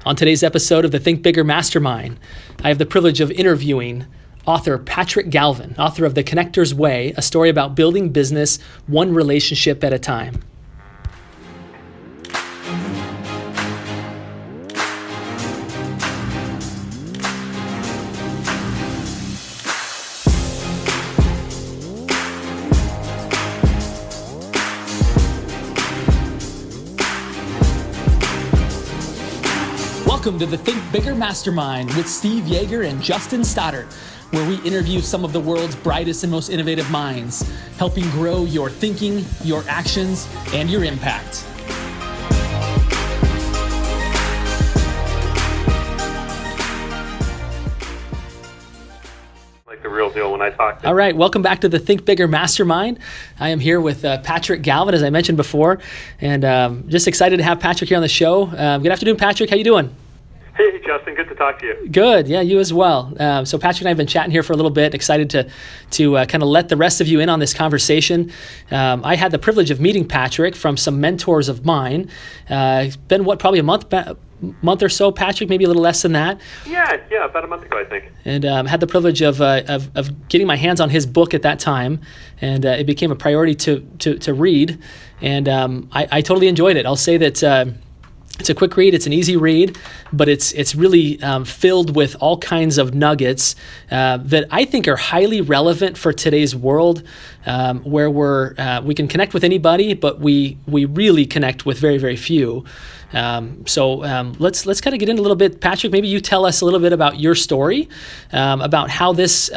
On today's episode of the Think Bigger Mastermind, I have the privilege of interviewing author Patrick Galvin, author of The Connector's Way, a story about building business one relationship at a time. Welcome to the Think Bigger Mastermind with Steve Yeager and Justin Stoddard, where we interview some of the world's brightest and most innovative minds, helping grow your thinking, your actions, and your impact. Like the real deal when I talk to All right, welcome back to the Think Bigger Mastermind. I am here with Patrick Galvin, as I mentioned before, and just excited to have Patrick here on the show. Good afternoon, Patrick. How you doing? Hey, Justin. Good to talk to you. Good. Yeah, you as well. So Patrick and I have been chatting here for a little bit, excited to kind of let the rest of you in on this conversation. I had the privilege of meeting Patrick from some mentors of mine. It's been, probably a month or so, Patrick, maybe a little less than that. Yeah, about a month ago, I think. And had the privilege of getting my hands on his book at that time, and it became a priority to read, and I totally enjoyed it. I'll say that it's a quick read, it's an easy read, but it's really filled with all kinds of nuggets that I think are highly relevant for today's world, where we can connect with anybody, but we really connect with very, very few. So let's kind of get in a little bit. Patrick, maybe you tell us a little bit about your story, about how this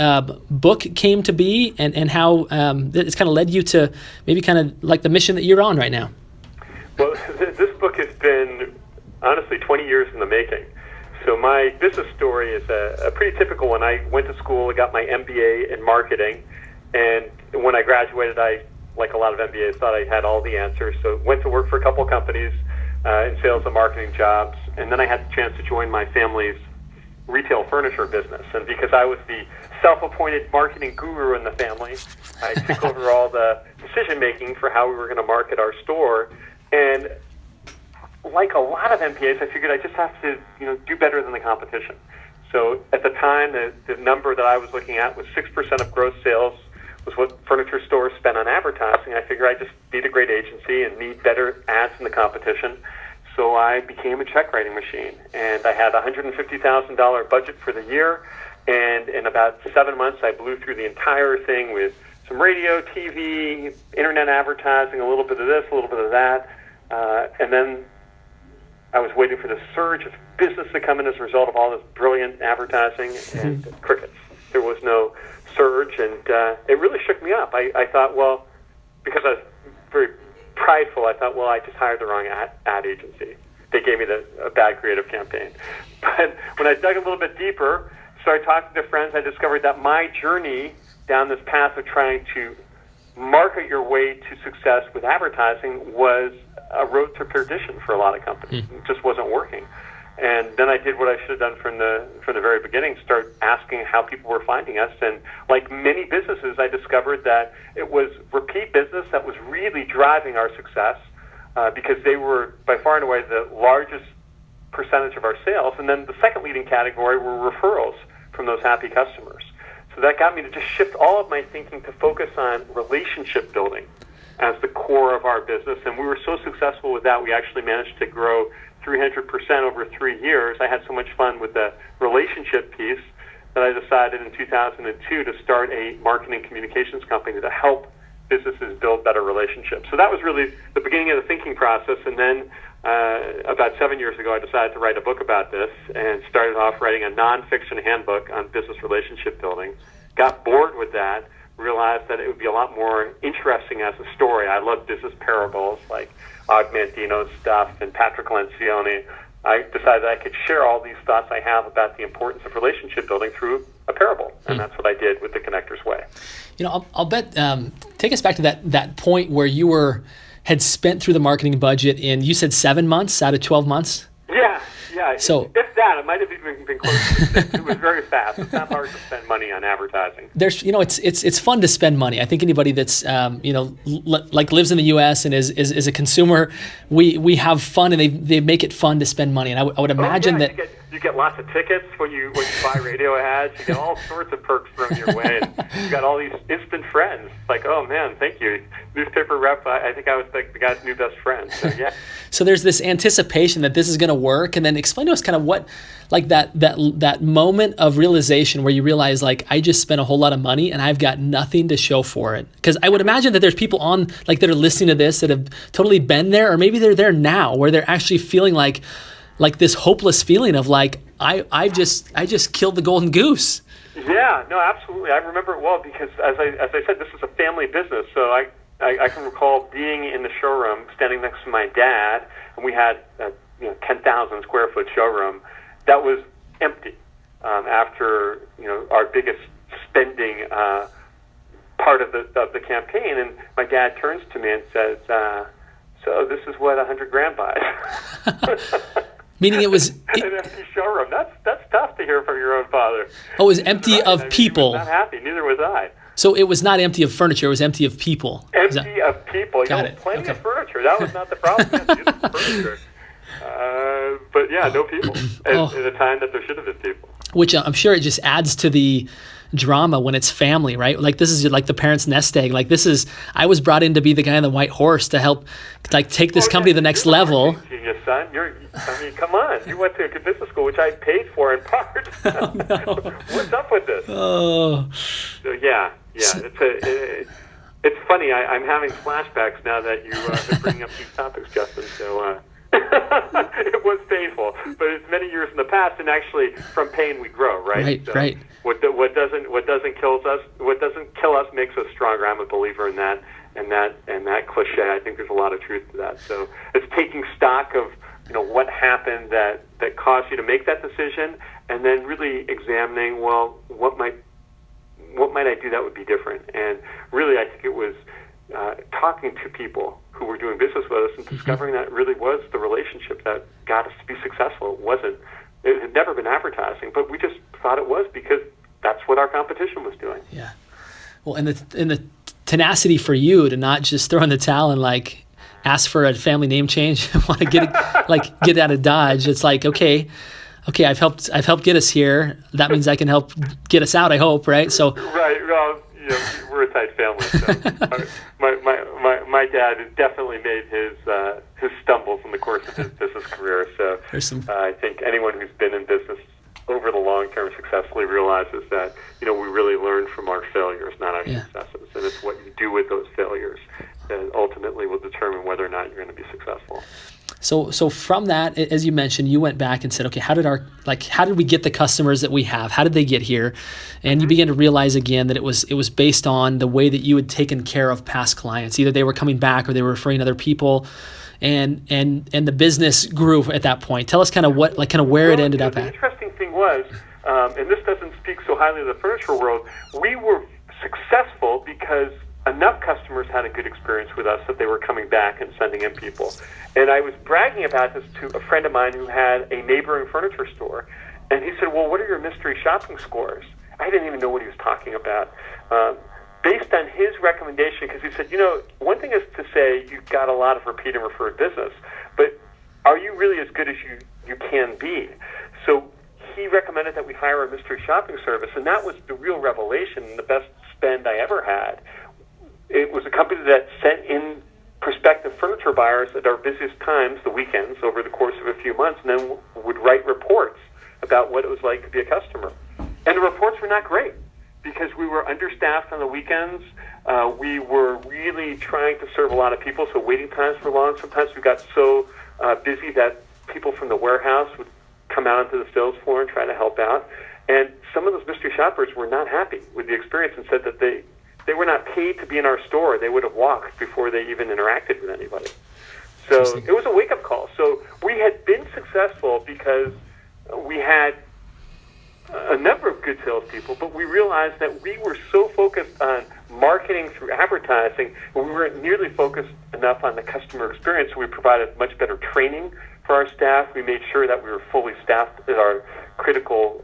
book came to be, and how it's kind of led you to maybe kind of like the mission that you're on right now. Well, this book has been, honestly, 20 years in the making. So my business story is a pretty typical one. I went to school, I got my MBA in marketing, and when I graduated, I, like a lot of MBAs, thought I had all the answers. So went to work for a couple of companies in sales and marketing jobs, and then I had the chance to join my family's retail furniture business. And because I was the self-appointed marketing guru in the family, I took over all the decision-making for how we were going to market our store. And like a lot of MBAs, I figured I just have to, do better than the competition. So at the time, the number that I was looking at was 6% of gross sales was what furniture stores spent on advertising. I figured I just need a great agency and need better ads than the competition. So I became a check writing machine, and I had a $150,000 budget for the year. And in about 7 months, I blew through the entire thing with some radio, TV, internet advertising, a little bit of this, a little bit of that. And then I was waiting for the surge of business to come in as a result of all this brilliant advertising, and crickets. There was no surge, and it really shook me up. I thought, well, because I was very prideful, I thought, well, I just hired the wrong ad agency. They gave me a bad creative campaign. But when I dug a little bit deeper, started talking to friends, I discovered that my journey down this path of trying to market your way to success with advertising was a road to perdition for a lot of companies. It just wasn't working. And then I did what I should have done from the very beginning, start asking how people were finding us. And like many businesses, I discovered that it was repeat business that was really driving our success because they were by far and away the largest percentage of our sales. And then the second leading category were referrals from those happy customers. So that got me to just shift all of my thinking to focus on relationship building as the core of our business. And we were so successful with that, we actually managed to grow 300% over 3 years. I had so much fun with the relationship piece that I decided in 2002 to start a marketing communications company to help businesses build better relationships. So that was really the beginning of the thinking process. And then about 7 years ago, I decided to write a book about this and started off writing a nonfiction handbook on business relationship building. Got bored with that, realized that it would be a lot more interesting as a story. I love business parables like Og Mandino's stuff and Patrick Lencioni. I decided that I could share all these thoughts I have about the importance of relationship building through a parable, and that's what I did with The Connector's Way. I'll bet, take us back to that point where you had spent through the marketing budget in, you said 7 months out of 12 months? Yeah, Yeah, So if that, it might have even been close to 6. It was very fast. It's not hard to spend money on advertising. there's, it's fun to spend money. I think anybody that's like lives in the U.S. and is a consumer, we have fun, and they make it fun to spend money. And I would imagine that you get lots of tickets when you buy radio ads. You get all sorts of perks thrown your way, and you got all these instant friends. Like, oh man, thank you, newspaper rep. I think I was like the guy's new best friend. So yeah. So there's this anticipation that this is going to work, and then explain to us kind of what, like that moment of realization where you realize, like, I just spent a whole lot of money and I've got nothing to show for it. Because I would imagine that there's people on, like, that are listening to this that have totally been there, or maybe they're there now, where they're actually feeling like this hopeless feeling of like, I just killed the golden goose. Yeah, no, absolutely. I remember it well because, as I said, this is a family business. So I can recall being in the showroom, standing next to my dad, and we had a 10,000 square foot showroom that was empty after our biggest spending part of the campaign. And my dad turns to me and says, "So this is what $100,000 buys." Meaning it was an empty showroom. That's tough to hear from your own father. Oh, it was empty of people. He was not happy. Neither was I. So it was not empty of furniture. It was empty of people. Empty of people. Got it. Plenty Okay. of furniture. That was not the problem. Furniture. But yeah, no people. At a time that there should have been people. Which I'm sure it just adds to the drama when it's family, right? Like, this is like the parents' nest egg. Like, I was brought in to be the guy on the white horse to help, like, take this company to the next level. Genius, son. Come on. You went to a business school, which I paid for in part. Oh, no. What's up with this? Oh. So yeah. It's funny. I'm having flashbacks now that you been bringing up these topics, Justin. So it was painful, but it's many years in the past, and actually, from pain we grow, right? Right. So right. What doesn't kill us makes us stronger. I'm a believer in that, and that cliche. I think there's a lot of truth to that. So it's taking stock of what happened that caused you to make that decision, and then really examining, well, what might I do that would be different? And really, I think it was talking to people who were doing business with us and discovering that really was the relationship that got us to be successful. It had never been advertising, but we just thought it was because that's what our competition was doing. Yeah. Well, and the tenacity for you to not just throw in the towel and like ask for a family name change, want to get out of Dodge. It's like, okay, I've helped get us here. That means I can help get us out, I hope, right? So right. Well, we're a tight family. So my dad has definitely made his stumbles in the course of his business career. So I think anyone who's been in business over the long term successfully realizes that we really learn from our failures, not our successes, and it's what you do with those failures that ultimately will determine whether or not you're going to be successful. So from that, as you mentioned, you went back and said, okay, how did we get the customers that we have? How did they get here? And you began to realize again that it was based on the way that you had taken care of past clients. Either they were coming back or they were referring other people, and the business grew at that point. Tell us kind of where it ended up at. The interesting thing was, and this doesn't speak so highly of the furniture world, we were successful because enough customers had a good experience with us that they were coming back and sending in people. And I was bragging about this to a friend of mine who had a neighboring furniture store, and he said, well, what are your mystery shopping scores? I didn't even know what he was talking about. Based on his recommendation, because he said, one thing is to say you've got a lot of repeat and referred business, but are you really as good as you can be? So he recommended that we hire a mystery shopping service, and that was the real revelation and the best spend I ever had. It was a company that sent in prospective furniture buyers at our busiest times, the weekends, over the course of a few months, and then would write reports about what it was like to be a customer. And the reports were not great because we were understaffed on the weekends. We were really trying to serve a lot of people, so waiting times were long. Sometimes we got so busy that people from the warehouse would come out onto the sales floor and try to help out. And some of those mystery shoppers were not happy with the experience and said that they were not paid to be in our store. They would have walked before they even interacted with anybody. So it was a wake-up call. So we had been successful because we had a number of good salespeople, but we realized that we were so focused on marketing through advertising, and we weren't nearly focused enough on the customer experience. So we provided much better training for our staff. We made sure that we were fully staffed at our critical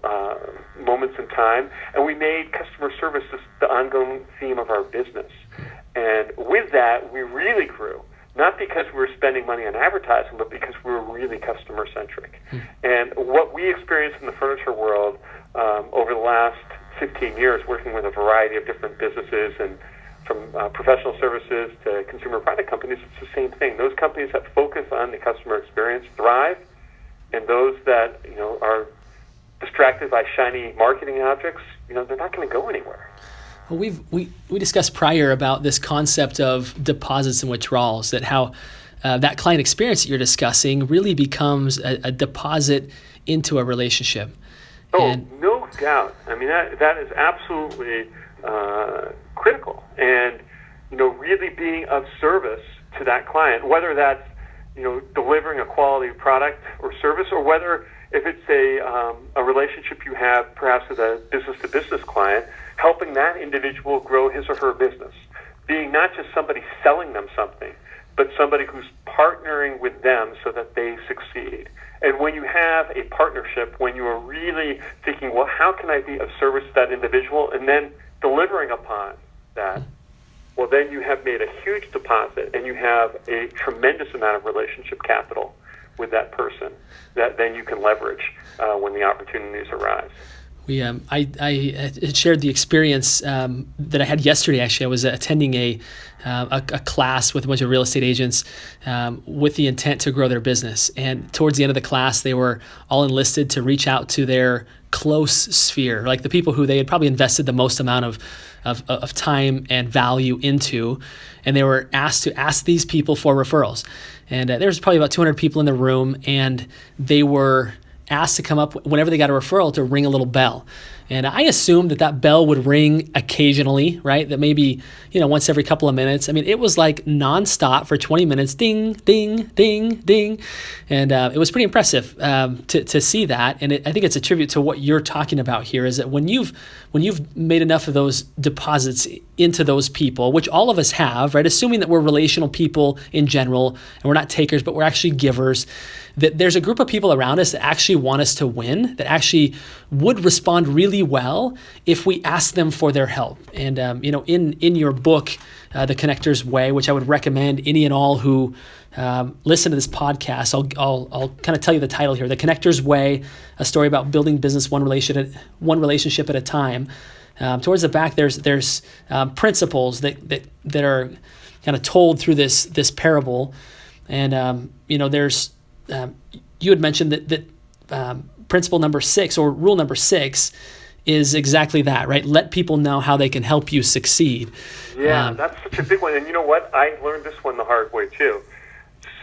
moments in time, and we made customer service the ongoing theme of our business. And with that, we really grew, not because we were spending money on advertising, but because we were really customer-centric. And what we experienced in the furniture world over the last 15 years, working with a variety of different businesses and from professional services to consumer product companies, it's the same thing. Those companies that focus on the customer experience thrive, and those that are distracted by shiny marketing objects, they're not going to go anywhere. Well, we discussed prior about this concept of deposits and withdrawals, that how that client experience that you're discussing really becomes a deposit into a relationship. No doubt. I mean, that is absolutely critical. And, really being of service to that client, whether that's, delivering a quality product or service, or whether if it's a relationship you have perhaps with a business-to-business client, helping that individual grow his or her business, being not just somebody selling them something, but somebody who's partnering with them so that they succeed. And when you have a partnership, when you are really thinking, well, how can I be of service to that individual, and then delivering upon that, well, then you have made a huge deposit, and you have a tremendous amount of relationship capital with that person that then you can leverage when the opportunities arise. I shared the experience that I had yesterday. Actually, I was attending a class with a bunch of real estate agents with the intent to grow their business. And towards the end of the class, they were all enlisted to reach out to their close sphere, like the people who they had probably invested the most amount of time and value into. And they were asked to ask these people for referrals. And there was probably about 200 people in the room, and they were asked to come up whenever they got a referral to ring a little bell. And I assumed that bell would ring occasionally, right? That maybe, once every couple of minutes. I mean, it was like nonstop for 20 minutes, ding, ding, ding, ding. And it was pretty impressive to see that. And I think it's a tribute to what you're talking about here, is that when you've made enough of those deposits into those people, which all of us have, right? Assuming that we're relational people in general, and we're not takers, but we're actually givers, that there's a group of people around us that actually want us to win, that actually would respond really well if we ask them for their help. And in your book, The Connector's Way, which I would recommend any and all who listen to this podcast, I'll kind of tell you the title here: The Connector's Way, a story about building business one relationship at a time. Towards the back, there's principles that are kind of told through this parable, and there's you had mentioned that principle number 6, or rule number 6, is exactly that, right? Let people know how they can help you succeed. Yeah, that's such a big one. And you know what? I learned this one the hard way too.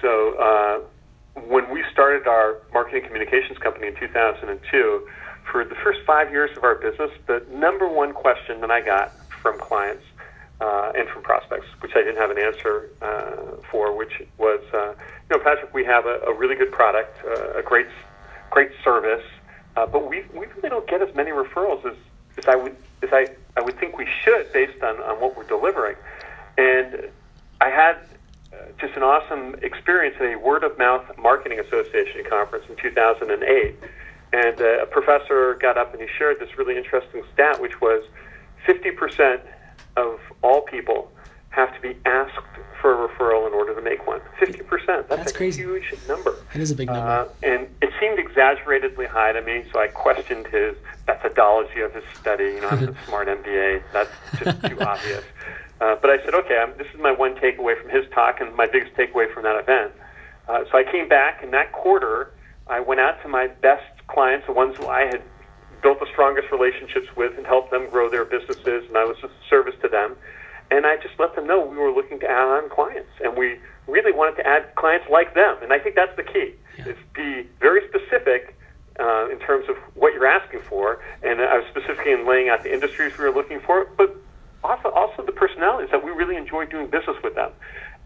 So when we started our marketing communications company in 2002, for the first 5 years of our business, the number one question that I got from clients and from prospects, which I didn't have an answer for, which was, Patrick, we have a really good product, a great service, but we really don't get as many referrals as I would think we should, based on what we're delivering. And I had just an awesome experience at a Word of Mouth Marketing Association conference in 2008. And a professor got up and he shared this really interesting stat, which was 50% of all people have to be asked for a referral in order to make one. 50%. That's a crazy. Huge number. It is a big number. And it seemed exaggeratedly high to me, so I questioned his methodology of his study. I'm a smart MBA. That's just too obvious. But I said, okay, this is my one takeaway from his talk and my biggest takeaway from that event. So I came back, and that quarter, I went out to my best clients, the ones who I had built the strongest relationships with and helped them grow their businesses, and I was of service to them. And I just let them know we were looking to add on clients, and we really wanted to add clients like them. And I think that's the key, is be very specific in terms of what you're asking for. And I was specifically in laying out the industries we were looking for, but also the personalities that we really enjoyed doing business with them.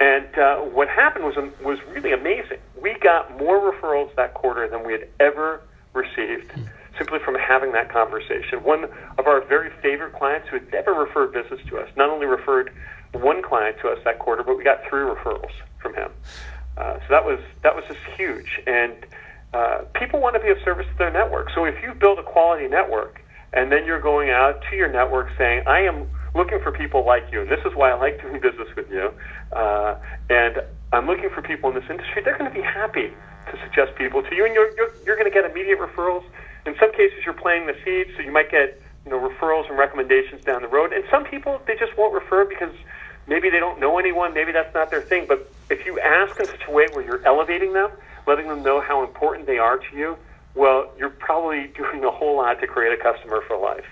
And what happened was really amazing. We got more referrals that quarter than we had ever received. simply from having that conversation. One of our very favorite clients who had never referred business to us, not only referred one client to us that quarter, but we got 3 referrals from him. So that was just huge. And people want to be of service to their network. So if you build a quality network, and then you're going out to your network saying, I am looking for people like you, and this is why I like doing business with you, and I'm looking for people in this industry, they're going to be happy to suggest people to you, and you're going to get immediate referrals. In some cases, you're planting the seeds, so you might get referrals and recommendations down the road. And some people, they just won't refer because maybe they don't know anyone, maybe that's not their thing. But if you ask in such a way where you're elevating them, letting them know how important they are to you, well, you're probably doing a whole lot to create a customer for life.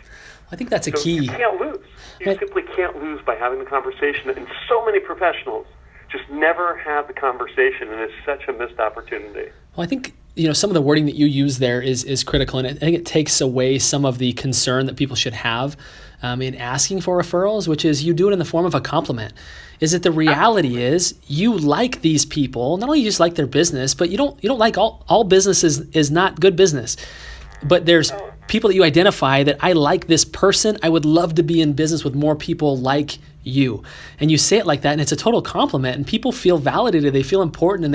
I think that's a So key. You can't lose. You simply can't lose by having the conversation. And so many professionals just never have the conversation, and it's such a missed opportunity. Well, I think some of the wording that you use there is critical, and I think it takes away some of the concern that people should have in asking for referrals, which is you do it in the form of a compliment. Is that the reality is you like these people, not only you just like their business, but you don't like all business is not good business. But there's people that you identify that I like this person. I would love to be in business with more people like you. And you say it like that, and it's a total compliment, and people feel validated. They feel important, and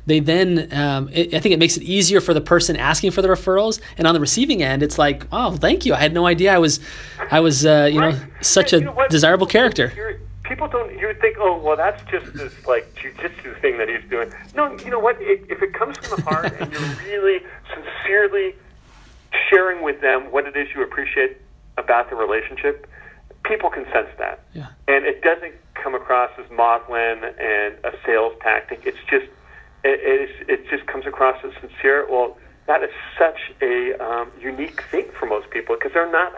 they then, I think it makes it easier for the person asking for the referrals. And on the receiving end, it's like, oh, thank you. I had no idea I was such a desirable character. People don't, you would think, oh, well, that's just this like jujitsu thing that he's doing. No, you know what? If it comes from the heart and you're really sincerely sharing with them what it is you appreciate about the relationship, people can sense that. Yeah. And it doesn't come across as maudlin and a sales tactic. It's just, it just comes across as sincere. Well, that is such a unique thing for most people because they're not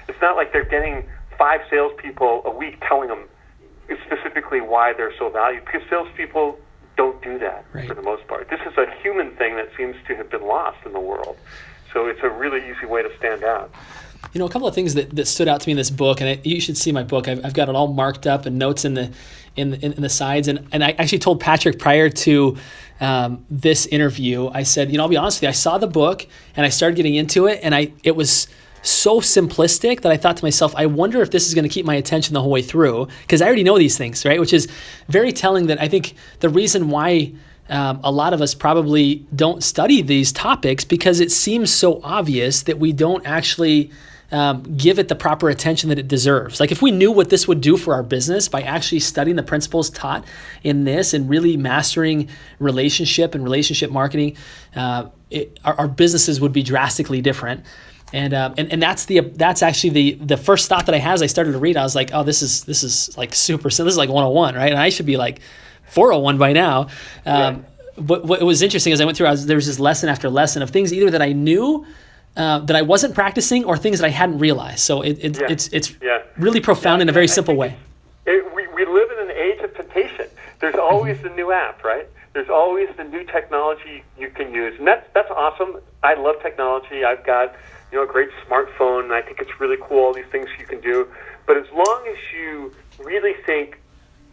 it's not like they're getting 5 salespeople a week telling them specifically why they're so valued, because salespeople don't do that for the most part. This is a human thing that seems to have been lost in the world. So it's a really easy way to stand out. A couple of things that stood out to me in this book, and you should see my book. I've got it all marked up and notes in the sides. And I actually told Patrick prior to this interview, I said, I'll be honest with you, I saw the book and I started getting into it, and it was so simplistic that I thought to myself, I wonder if this is going to keep my attention the whole way through, because I already know these things, right? Which is very telling that I think the reason why a lot of us probably don't study these topics, because it seems so obvious that we don't actually give it the proper attention that it deserves. Like if we knew what this would do for our business by actually studying the principles taught in this and really mastering relationship and relationship marketing, our businesses would be drastically different. And that's actually the first thought that I had as I started to read. I was like, oh, this is like super simple. This is like 101, right? And I should be like 401 by now. But what was interesting as I went through, there was just lesson after lesson of things either that I knew that I wasn't practicing or things that I hadn't realized. So it's really profound in a very simple way. We live in an age of temptation. There's always the new app, right? There's always the new technology you can use, and that's awesome. I love technology. I've got a great smartphone, and I think it's really cool, all these things you can do. But as long as you really think,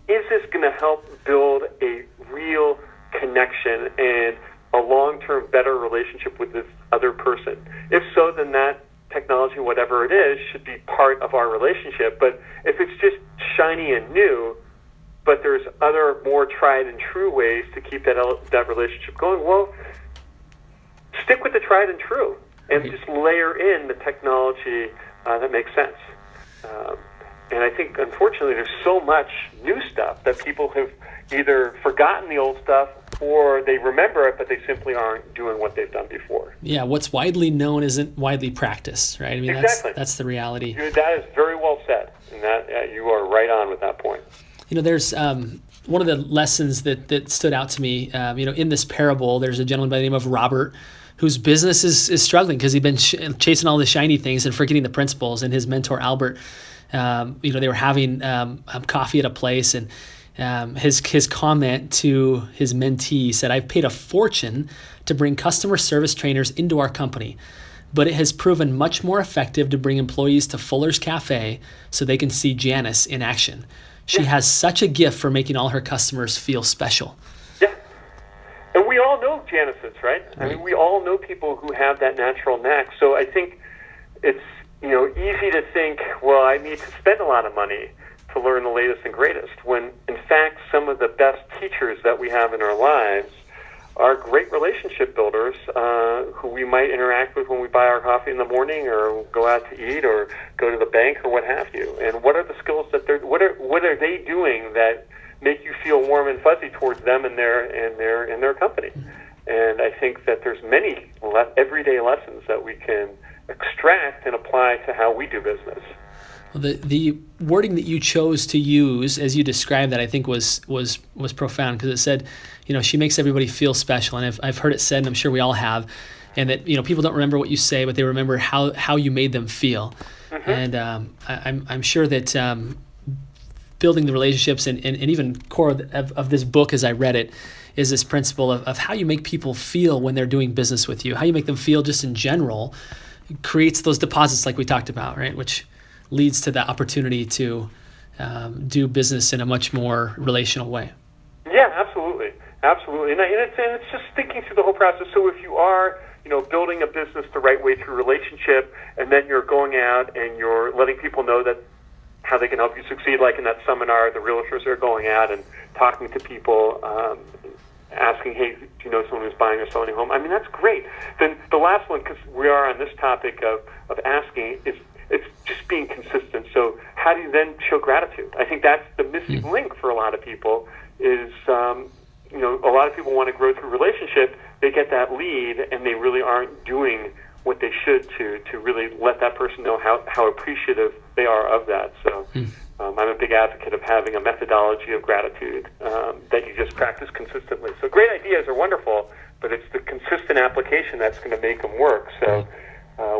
is this going to help build a real connection and a long-term better relationship with this other person? If so, then that technology, whatever it is, should be part of our relationship. But if it's just shiny and new, but there's other more tried and true ways to keep that relationship going, well, stick with the tried and true and just layer in the technology that makes sense. And I think, unfortunately, there's so much new stuff that people have either forgotten the old stuff or they remember it, but they simply aren't doing what they've done before. Yeah, what's widely known isn't widely practiced, right? I mean, exactly. That's the reality. That is very well said, and that you are right on with that point. There's one of the lessons that stood out to me. In this parable, there's a gentleman by the name of Robert whose business is struggling because he'd been chasing all the shiny things and forgetting the principles. And his mentor Albert, they were having coffee at a place, and his comment to his mentee said, "I've paid a fortune to bring customer service trainers into our company, but it has proven much more effective to bring employees to Fuller's Cafe so they can see Janice in action. She has such a gift for making all her customers feel special." Yeah. And we all know Janices, right? I mean, we all know people who have that natural knack. So I think it's, easy to think, well, I need to spend a lot of money to learn the latest and greatest, when in fact some of the best teachers that we have in our lives are great relationship builders who we might interact with when we buy our coffee in the morning or go out to eat or go to the bank or what have you. And what are the skills that what are they doing that make you feel warm and fuzzy towards them and their company? And I think that there's many everyday lessons that we can extract and apply to how we do business. Well, the wording that you chose to use as you described that, I think was profound, because it said, she makes everybody feel special. And I've heard it said, and I'm sure we all have, and that people don't remember what you say, but they remember how you made them feel. Mm-hmm. And I'm sure that building the relationships and even core of this book as I read it is this principle of how you make people feel when they're doing business with you, how you make them feel just in general, creates those deposits like we talked about, right? Which leads to the opportunity to do business in a much more relational way. Yeah, absolutely. And it's just thinking through the whole process. So if you are, building a business the right way through relationship, and then you're going out and you're letting people know that how they can help you succeed, like in that seminar, the realtors are going out and talking to people, asking, hey, do you know someone who's buying or selling a home? I mean, that's great. Then the last one, because we are on this topic of asking, is it's just being consistent. So how do you then show gratitude? I think that's the missing link for a lot of people is, a lot of people want to grow through relationship. They get that lead and they really aren't doing what they should to really let that person know how appreciative they are of that. So I'm a big advocate of having a methodology of gratitude that you just practice consistently. So great ideas are wonderful, but it's the consistent application that's going to make them work. So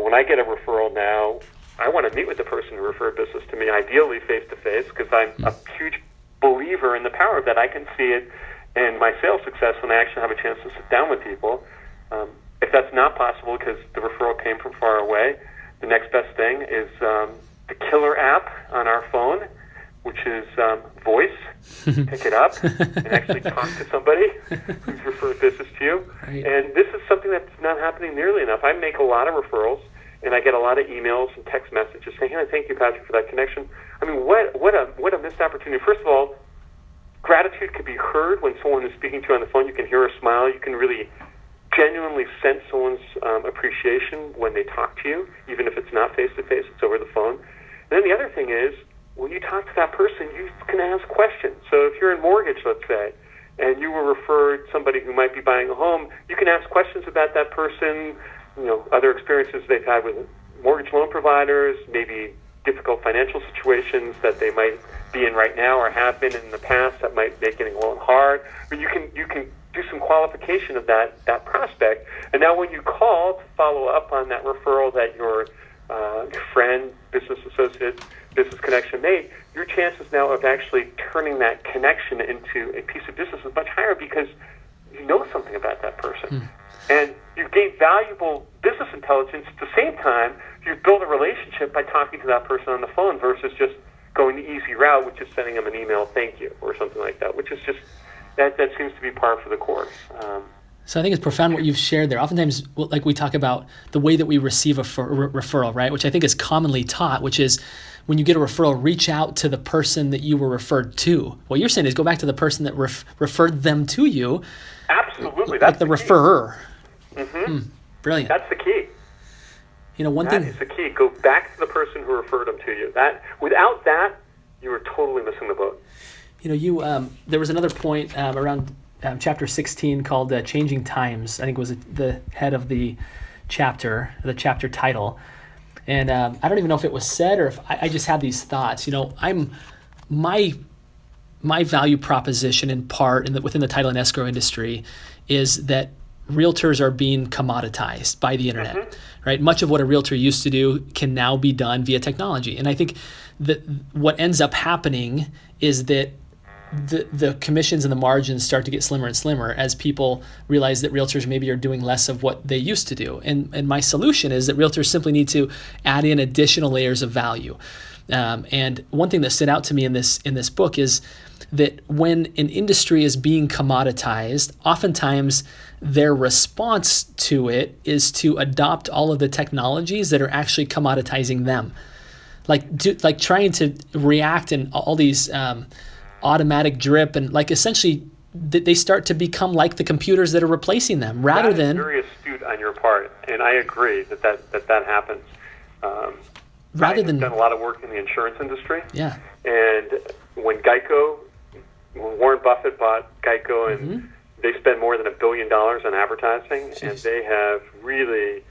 when I get a referral now, I want to meet with the person who referred business to me, ideally face-to-face, because I'm a huge believer in the power of that. I can see it in my sales success when I actually have a chance to sit down with people. If that's not possible because the referral came from far away, the next best thing is the killer app on our phone, which is voice. Pick it up and actually talk to somebody who's referred business to you. Right. And this is something that's not happening nearly enough. I make a lot of referrals, and I get a lot of emails and text messages saying, hey, thank you, Patrick, for that connection. I mean, what a missed opportunity. First of all, gratitude could be heard when someone is speaking to you on the phone. You can hear a smile. You can really genuinely sense someone's appreciation when they talk to you, even if it's not face-to-face, it's over the phone. And then the other thing is, when you talk to that person, you can ask questions. So if you're in mortgage, let's say, and you were referred somebody who might be buying a home, you can ask questions about that person, other experiences they've had with mortgage loan providers, maybe difficult financial situations that they might be in right now or have been in the past that might make getting a loan hard. But you can do some qualification of that prospect. And now when you call to follow up on that referral that your friend, business associate, business connection made, your chances now of actually turning that connection into a piece of business is much higher because you know something about that person. And you've gained valuable business intelligence. At the same time, you've built a relationship by talking to that person on the phone versus just going the easy route, which is sending them an email, thank you, or something like that, which is just, that seems to be par for the course. So I think it's profound what you've shared there. Oftentimes, like we talk about the way that we receive a referral, right? Which I think is commonly taught, which is when you get a referral, reach out to the person that you were referred to. What you're saying is go back to the person that referred them to you. Absolutely. That's like the referrer. Mm-hmm. Brilliant. That's the key. One thing. That is the key. Go back to the person who referred them to you. Without that, you are totally missing the boat. There was another point around chapter 16 called Changing Times. I think was the head of the chapter title. And I don't even know if it was said or if I just had these thoughts. My value proposition in part within the title and escrow industry is that realtors are being commoditized by the internet, right? Much of what a realtor used to do can now be done via technology. And I think that what ends up happening is that the commissions and the margins start to get slimmer and slimmer as people realize that realtors maybe are doing less of what they used to do. And my solution is that realtors simply need to add in additional layers of value. And one thing that stood out to me in this book is that when an industry is being commoditized, oftentimes their response to it is to adopt all of the technologies that are actually commoditizing them. Like trying to react in all these automatic drip, and like essentially they start to become like the computers that are replacing them rather that is than very astute on your part, and I agree that happens. Rather I've than done a lot of work in the insurance industry. Yeah. And when Warren Buffett bought Geico, and they spend more than $1 billion on advertising, and they have really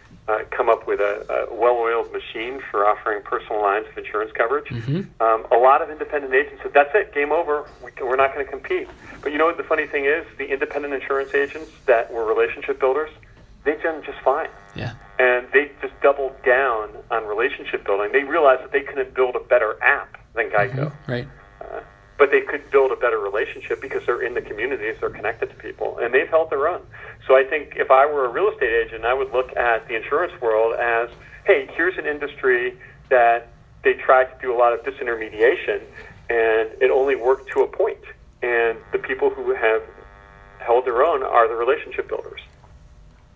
come up with a well-oiled machine for offering personal lines of insurance coverage. A lot of independent agents said, that's it, game over, we're not going to compete. But you know what the funny thing is? The independent insurance agents that were relationship builders, they've done just fine. Yeah. And they just doubled down on relationship building. They realized that they couldn't build a better app than Geico. Right. But they could build a better relationship because they're in the communities, they're connected to people, and they've held their own. So I think if I were a real estate agent, I would look at the insurance world as, hey, here's an industry that they tried to do a lot of disintermediation, and it only worked to a point. And the people who have held their own are the relationship builders.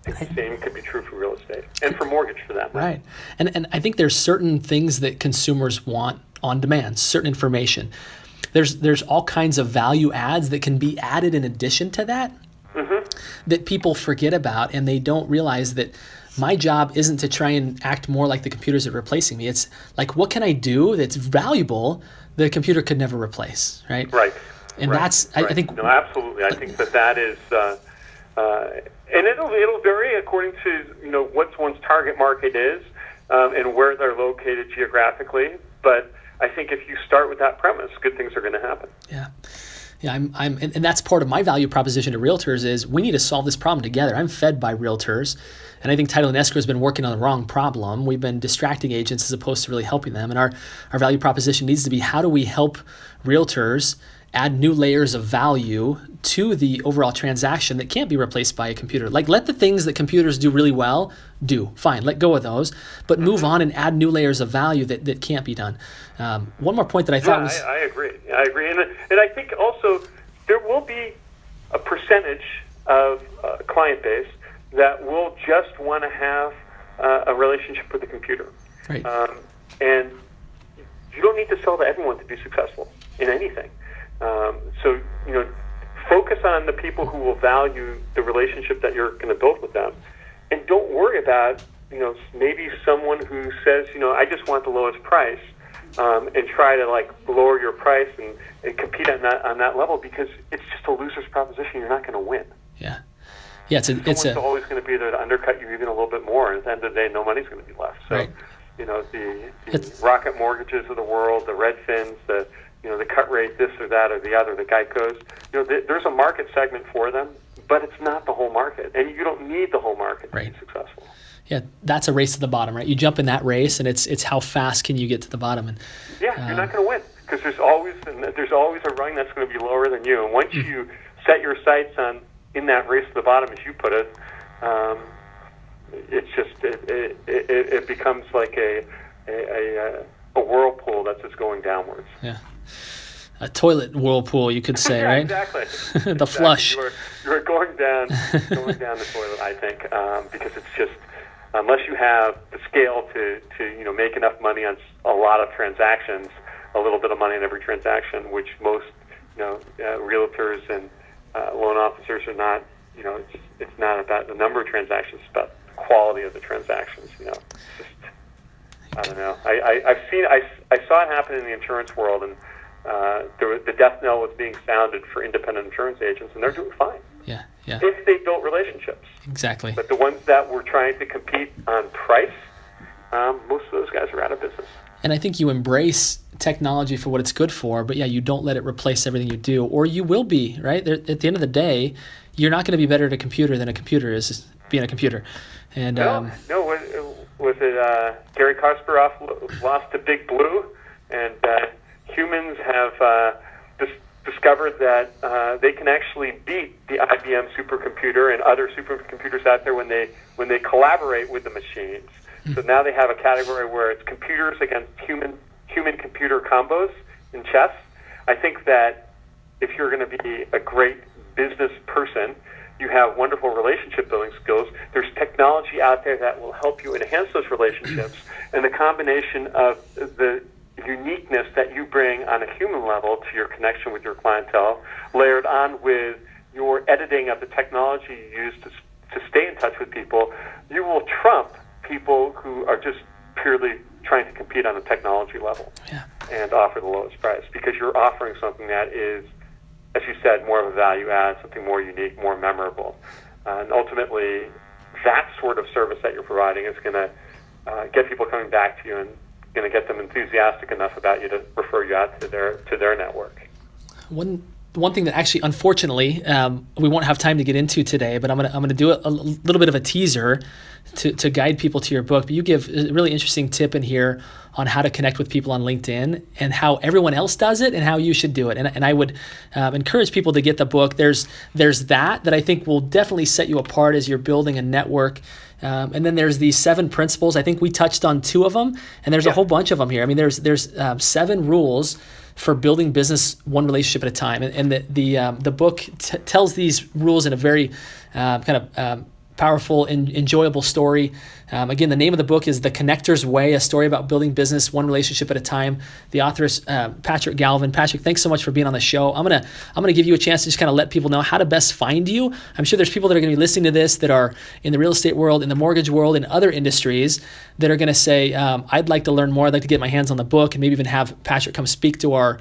The same could be true for real estate and for mortgage, for that matter. Right. And I think there's certain things that consumers want on demand, certain information. There's all kinds of value adds that can be added in addition to that that people forget about, and they don't realize that my job isn't to try and act more like the computers that are replacing me. It's like, what can I do that's valuable that a computer could never replace, right? Right. And that's, I think... No, absolutely. I think that is... and it'll vary according to what one's target market is and where they're located geographically. But I think if you start with that premise, good things are going to happen. Yeah, and that's part of my value proposition to realtors is we need to solve this problem together. I'm fed by realtors, and I think Title and Escrow has been working on the wrong problem. We've been distracting agents as opposed to really helping them. And our value proposition needs to be, how do we help realtors add new layers of value to the overall transaction that can't be replaced by a computer? Like, let the things that computers do really well do. Fine, let go of those, but move on and add new layers of value that can't be done. One more point that I thought was... I agree. And I think also there will be a percentage of client base that will just want to have a relationship with the computer. Right. And you don't need to sell to everyone to be successful in anything. So, focus on the people who will value the relationship that you're going to build with them. And don't worry about, maybe someone who says, I just want the lowest price, and try to lower your price and compete on that level, because it's just a loser's proposition. You're not going to win. Yeah. Someone's always going to be there to undercut you even a little bit more. And at the end of the day, no money's going to be left. So, right. The Rocket Mortgages of the world, the Redfins, the cut rate, this or that or the other, the Geicos, there's a market segment for them, but it's not the whole market. And you don't need the whole market to be successful. Yeah, that's a race to the bottom, right? You jump in that race, and it's how fast can you get to the bottom. And you're not going to win, because there's always a rung that's going to be lower than you. And once you set your sights on in that race to the bottom, as you put it, it's just it becomes like a whirlpool that's just going downwards. Yeah. A toilet whirlpool, you could say, right? Exactly. The flush. You're going down the toilet, I think, because it's just, unless you have the scale to make enough money on a lot of transactions, a little bit of money on every transaction, which most realtors and loan officers are not. It's not about the number of transactions; it's about the quality of the transactions. It's just, I don't know. I saw it happen in the insurance world, and the death knell was being sounded for independent insurance agents, and they're doing fine. Yeah. If they built relationships. Exactly. But the ones that were trying to compete on price, most of those guys are out of business. And I think you embrace technology for what it's good for, but you don't let it replace everything you do, or you will be, right? At the end of the day, you're not going to be better at a computer than a computer is being a computer. And no, was it Gary Kasparov lost to Big Blue, and humans have discovered that they can actually beat the IBM supercomputer and other supercomputers out there when they collaborate with the machines. So now they have a category where it's computers against human human-computer combos in chess. I think that if you're going to be a great business person, you have wonderful relationship building skills. There's technology out there that will help you enhance those relationships, and the combination of the uniqueness that you bring on a human level to your connection with your clientele, layered on with your editing of the technology you use to stay in touch with people, you will trump people who are just purely trying to compete on a technology level and offer the lowest price, because you're offering something that is, as you said, more of a value add, something more unique, more memorable. And ultimately, that sort of service that you're providing is going to get people coming back to you and going to get them enthusiastic enough about you to refer you out to their network. One thing that actually, unfortunately, we won't have time to get into today, but I'm gonna do a little bit of a teaser to guide people to your book. But you give a really interesting tip in here on how to connect with people on LinkedIn and how everyone else does it and how you should do it. And I would encourage people to get the book. There's that I think will definitely set you apart as you're building a network. And then there's these 7 principles. I think we touched on 2 of them, and there's a whole bunch of them here. I mean, there's 7 rules for building business one relationship at a time, and the book tells these rules in a very powerful and enjoyable story. Again, the name of the book is The Connector's Way, a story about building business one relationship at a time. The author is Patrick Galvin. Patrick, thanks so much for being on the show. I'm gonna give you a chance to just kind of let people know how to best find you. I'm sure there's people that are gonna be listening to this that are in the real estate world, in the mortgage world, in other industries that are gonna say, I'd like to learn more. I'd like to get my hands on the book and maybe even have Patrick come speak to our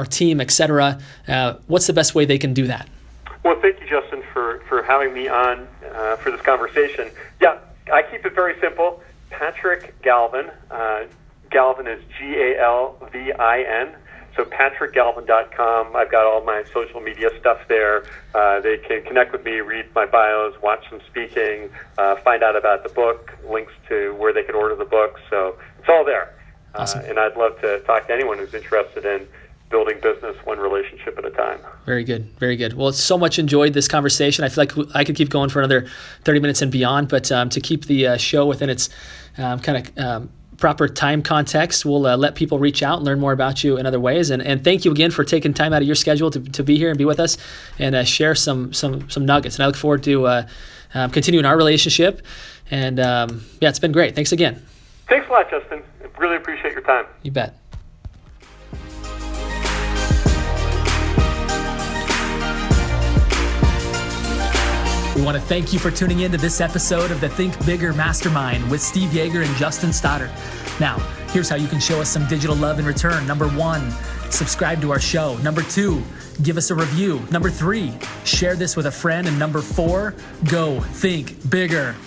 team, etc. What's the best way they can do that? Well, thank you, Justin, for having me on for this conversation. Yeah, I keep it very simple. Patrick Galvin. Galvin is Galvin. So patrickgalvin.com. I've got all my social media stuff there. They can connect with me, read my bios, watch some speaking, find out about the book, links to where they can order the book. So it's all there. Awesome. And I'd love to talk to anyone who's interested in building business one relationship at a time. Very good. Very good. Well, it's so much enjoyed this conversation. I feel like I could keep going for another 30 minutes and beyond, but to keep the show within its proper time context, we'll let people reach out and learn more about you in other ways. And thank you again for taking time out of your schedule to be here and be with us and share some nuggets. And I look forward to continuing our relationship. And it's been great. Thanks again. Thanks a lot, Justin. I really appreciate your time. You bet. We want to thank you for tuning in to this episode of the Think Bigger Mastermind with Steve Yeager and Justin Stoddard. Now, here's how you can show us some digital love in return. Number 1, subscribe to our show. Number 2, give us a review. Number 3, share this with a friend. And number 4, go think bigger.